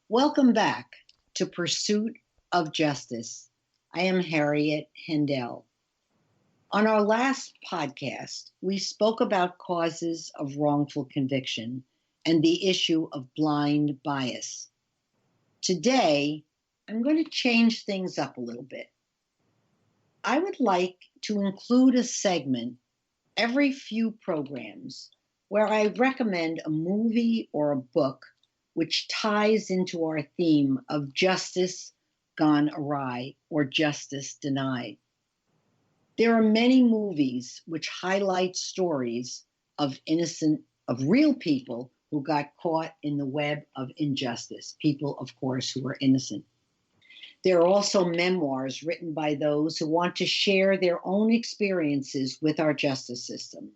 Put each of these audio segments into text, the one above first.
Welcome back to Pursuit of Justice. I am Harriet Hendel. On our last podcast, we spoke about causes of wrongful conviction and the issue of blind bias. Today, I'm going to change things up a little bit. I would like to include a segment every few programs where I recommend a movie or a book which ties into our theme of justice gone awry or justice denied. There are many movies which highlight stories of real people who got caught in the web of injustice, people, of course, who are innocent. There are also memoirs written by those who want to share their own experiences with our justice system.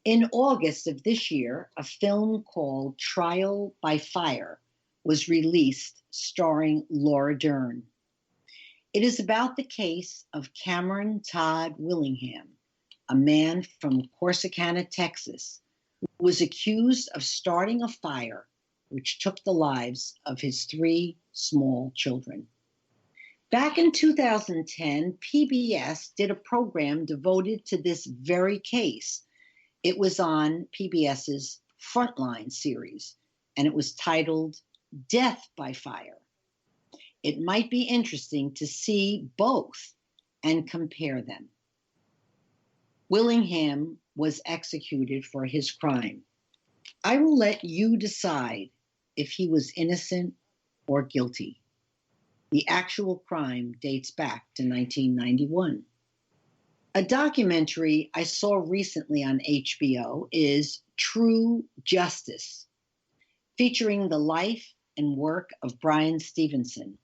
In August of this year, a film called Trial by Fire was released starring Laura Dern. It is about the case of Cameron Todd Willingham, a man from Corsicana, Texas, who was accused of starting a fire which took the lives of his 3 small children. Back in 2010, PBS did a program devoted to this very case. It was on PBS's Frontline series, and it was titled Death by Fire. It might be interesting to see both and compare them. Willingham was executed for his crime. I will let you decide if he was innocent or guilty. The actual crime dates back to 1991. A documentary I saw recently on HBO is True Justice, featuring the life and work of Bryan Stevenson.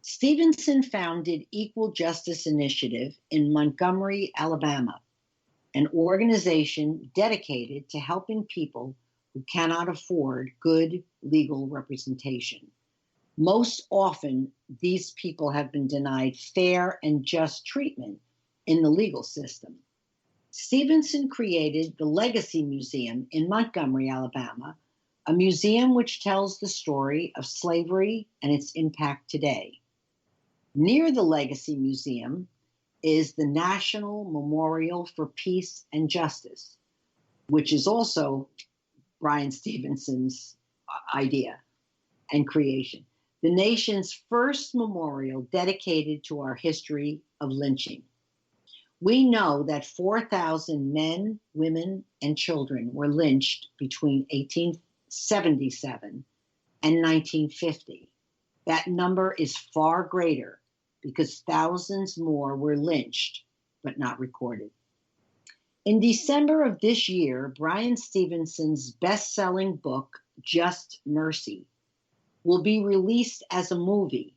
Stevenson founded Equal Justice Initiative in Montgomery, Alabama, an organization dedicated to helping people who cannot afford good legal representation. Most often, these people have been denied fair and just treatment in the legal system. Stevenson created the Legacy Museum in Montgomery, Alabama, a museum which tells the story of slavery and its impact today. Near the Legacy Museum is the National Memorial for Peace and Justice, which is also Bryan Stevenson's idea and creation. The nation's first memorial dedicated to our history of lynching. We know that 4,000 men, women, and children were lynched between 1877 and 1950. That number is far greater because thousands more were lynched but not recorded. In December of this year, Bryan Stevenson's best-selling book, Just Mercy, will be released as a movie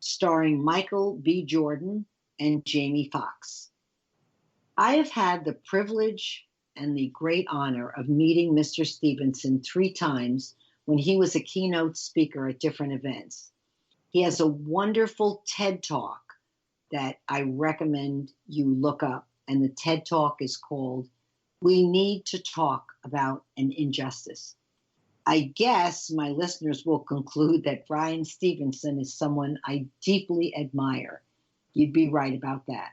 starring Michael B. Jordan and Jamie Foxx. I have had the privilege and the great honor of meeting Mr. Stevenson 3 times when he was a keynote speaker at different events. He has a wonderful TED Talk that I recommend you look up, and the TED Talk is called We Need to Talk About an Injustice. I guess my listeners will conclude that Bryan Stevenson is someone I deeply admire. You'd be right about that.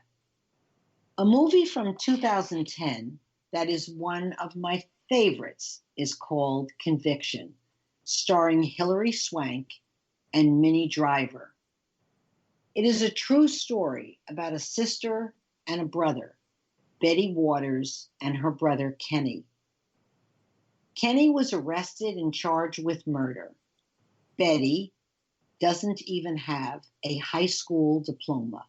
A movie from 2010 that is one of my favorites is called Conviction, starring Hilary Swank and Minnie Driver. It is a true story about a sister and a brother, Betty Waters and her brother Kenny. Kenny was arrested and charged with murder. Betty doesn't even have a high school diploma,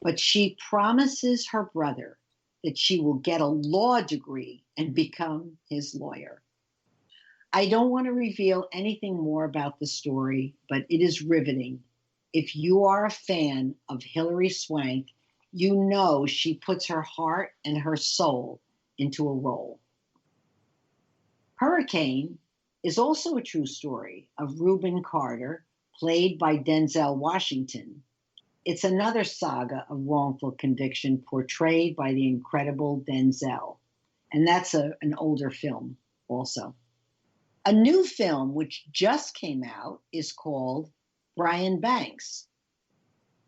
but she promises her brother that she will get a law degree and become his lawyer. I don't want to reveal anything more about the story, but it is riveting. If you are a fan of Hilary Swank, you know she puts her heart and her soul into a role. Hurricane is also a true story of Reuben Carter, played by Denzel Washington. It's another saga of wrongful conviction portrayed by the incredible Denzel. And that's an older film also. A new film which just came out is called Brian Banks.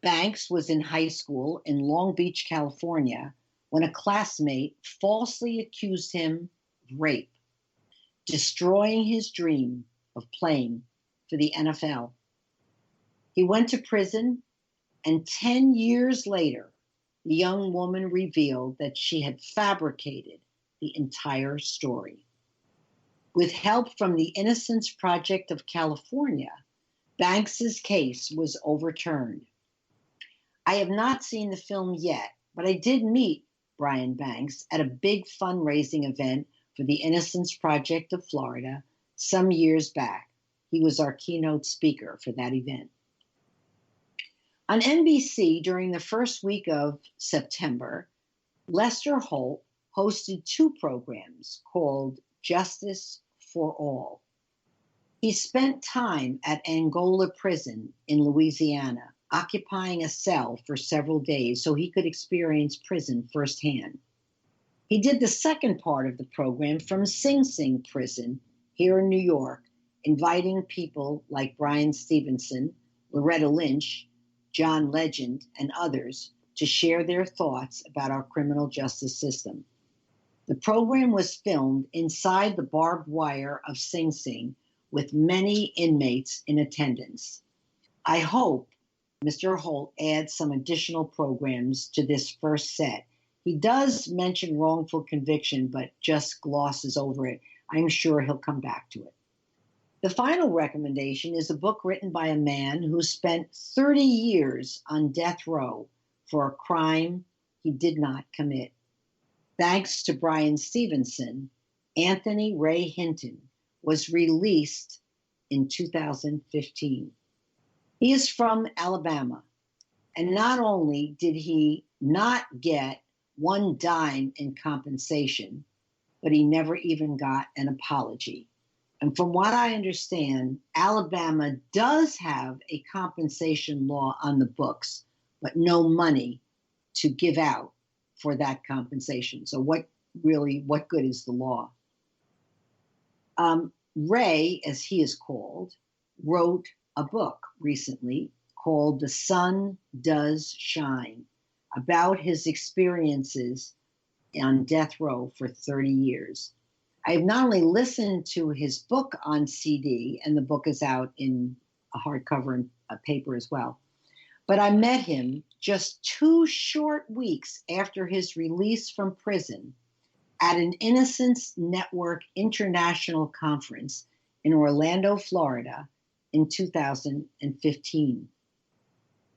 Banks was in high school in Long Beach, California, when a classmate falsely accused him of rape, destroying his dream of playing for the NFL. He went to prison, and 10 years later, the young woman revealed that she had fabricated the entire story. With help from the Innocence Project of California, Banks's case was overturned. I have not seen the film yet, but I did meet Brian Banks at a big fundraising event for the Innocence Project of Florida some years back. He was our keynote speaker for that event. On NBC during the first week of September, Lester Holt hosted two programs called Justice for All. He spent time at Angola Prison in Louisiana, occupying a cell for several days so he could experience prison firsthand. He did the second part of the program from Sing Sing Prison here in New York, inviting people like Brian Stevenson, Loretta Lynch, John Legend, and others to share their thoughts about our criminal justice system. The program was filmed inside the barbed wire of Sing Sing with many inmates in attendance. I hope Mr. Holt adds some additional programs to this first set. He does mention wrongful conviction, but just glosses over it. I'm sure he'll come back to it. The final recommendation is a book written by a man who spent 30 years on death row for a crime he did not commit. Thanks to Brian Stevenson, Anthony Ray Hinton was released in 2015. He is from Alabama, and not only did he not get one dime in compensation, but he never even got an apology. And from what I understand, Alabama does have a compensation law on the books, but no money to give out for that compensation. So what good is the law? Ray, as he is called, wrote a book recently called The Sun Does Shine, about his experiences on death row for 30 years. I have not only listened to his book on CD, and the book is out in a hardcover and a paper as well, but I met him just 2 short weeks after his release from prison at an Innocence Network International Conference in Orlando, Florida in 2015.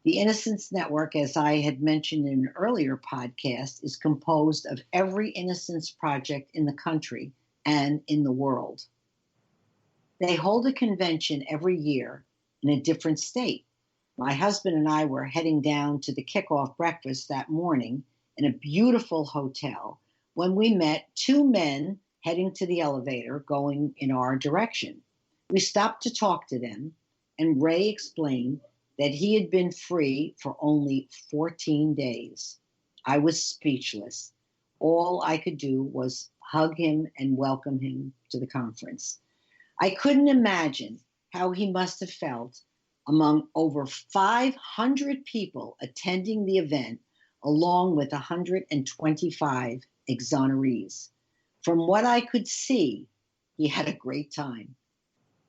The Innocence Network, as I had mentioned in an earlier podcast, is composed of every innocence project in the country and in the world. They hold a convention every year in a different state. My husband and I were heading down to the kickoff breakfast that morning in a beautiful hotel when we met 2 men heading to the elevator going in our direction. We stopped to talk to them, and Ray explained that he had been free for only 14 days. I was speechless. All I could do was hug him and welcome him to the conference. I couldn't imagine how he must have felt among over 500 people attending the event, along with 125 exonerees. From what I could see, he had a great time.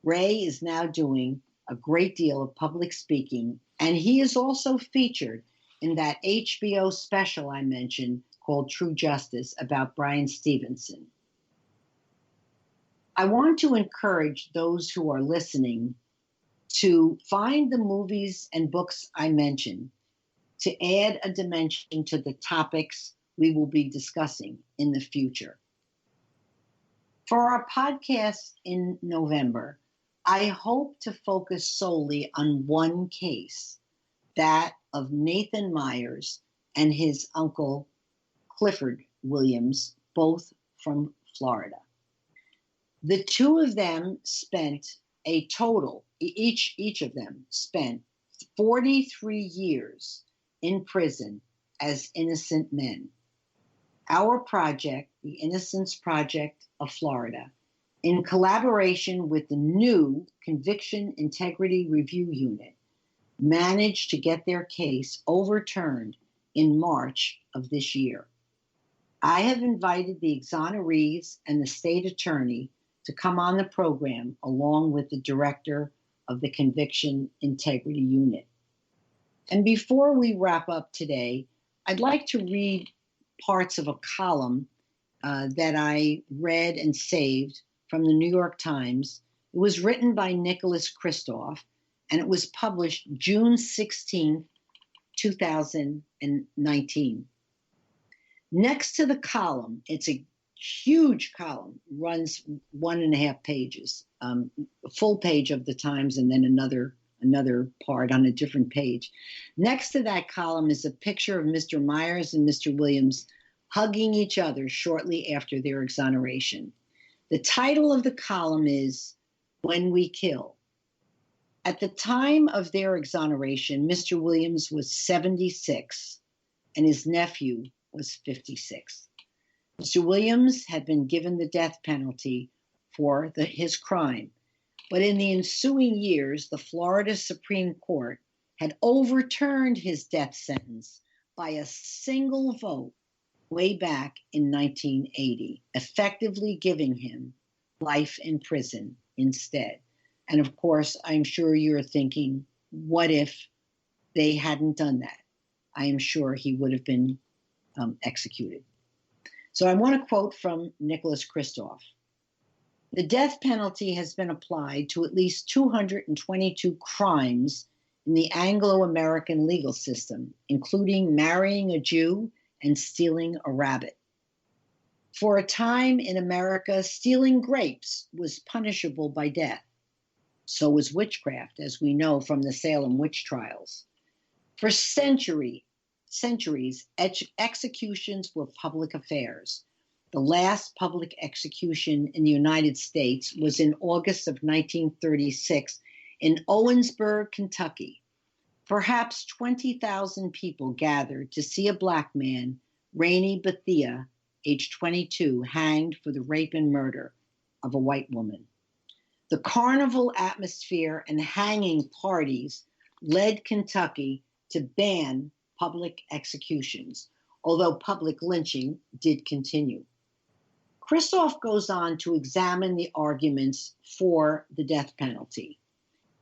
Ray is now doing a great deal of public speaking, and he is also featured in that HBO special I mentioned called True Justice about Brian Stevenson. I want to encourage those who are listening to find the movies and books I mentioned to add a dimension to the topics we will be discussing in the future. For our podcast in November, I hope to focus solely on one case, that of Nathan Myers and his uncle Clifford Williams, both from Florida. The two of them spent a total, each of them spent 43 years in prison as innocent men. Our project, the Innocence Project of Florida, in collaboration with the new Conviction Integrity Review Unit, managed to get their case overturned in March of this year. I have invited the exonerees and the state attorney to come on the program along with the director of the Conviction Integrity Unit. And before we wrap up today, I'd like to read parts of a column that I read and saved from the New York Times. It was written by Nicholas Kristof, and it was published June 16, 2019. Next to the column, it's a huge column, runs 1.5 pages, a full page of the Times and then another part on a different page. Next to that column is a picture of Mr. Myers and Mr. Williams hugging each other shortly after their exoneration. The title of the column is When We Kill. At the time of their exoneration, Mr. Williams was 76 and his nephew was 56. Mr. Williams had been given the death penalty for his crime, but in the ensuing years, the Florida Supreme Court had overturned his death sentence by a single vote way back in 1980, effectively giving him life in prison instead. And of course, I'm sure you're thinking, what if they hadn't done that? I am sure he would have been executed. So I want to quote from Nicholas Kristof. The death penalty has been applied to at least 222 crimes in the Anglo-American legal system, including marrying a Jew and stealing a rabbit. For a time in America, stealing grapes was punishable by death. So was witchcraft, as we know from the Salem witch trials. For centuries, executions were public affairs. The last public execution in the United States was in August of 1936 in Owensboro, Kentucky. Perhaps 20,000 people gathered to see a black man, Rainey Bethea, age 22, hanged for the rape and murder of a white woman. The carnival atmosphere and hanging parties led Kentucky to ban public executions, although public lynching did continue. Kristof goes on to examine the arguments for the death penalty.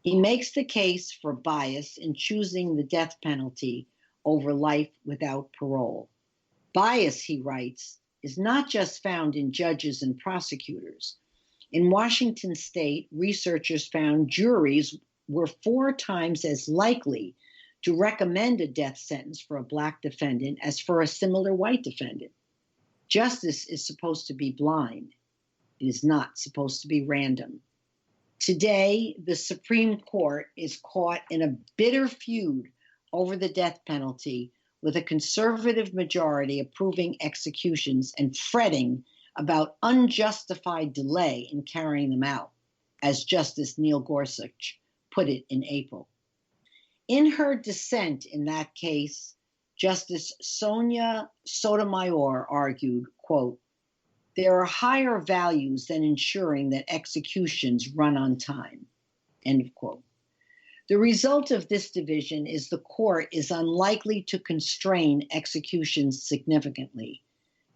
He makes the case for bias in choosing the death penalty over life without parole. Bias, he writes, is not just found in judges and prosecutors. In Washington state, researchers found juries were 4 times as likely to recommend a death sentence for a black defendant as for a similar white defendant. Justice is supposed to be blind. It is not supposed to be random. Today, the Supreme Court is caught in a bitter feud over the death penalty, with a conservative majority approving executions and fretting about unjustified delay in carrying them out, as Justice Neil Gorsuch put it in April. In her dissent in that case, Justice Sonia Sotomayor argued, quote, "There are higher values than ensuring that executions run on time," end of quote. The result of this division is the court is unlikely to constrain executions significantly.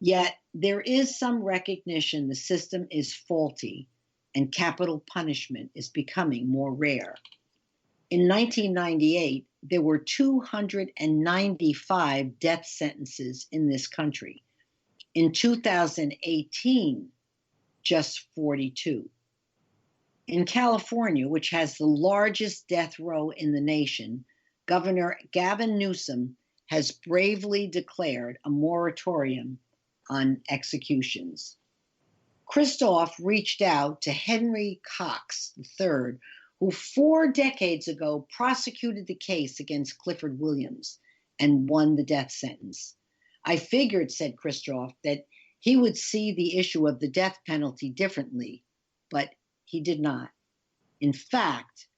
Yet there is some recognition the system is faulty and capital punishment is becoming more rare. In 1998, there were 295 death sentences in this country. In 2018, just 42. In California, which has the largest death row in the nation, Governor Gavin Newsom has bravely declared a moratorium on executions. Kristof reached out to Henry Cox III, who 4 decades ago prosecuted the case against Clifford Williams and won the death sentence. I figured, said Kristof, that he would see the issue of the death penalty differently, but he did not. In fact,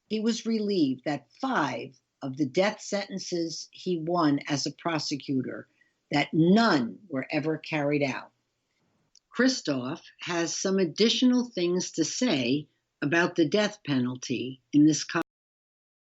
he was relieved that 5 of the death sentences he won as a prosecutor, that none were ever carried out. Christoph has some additional things to say about the death penalty in this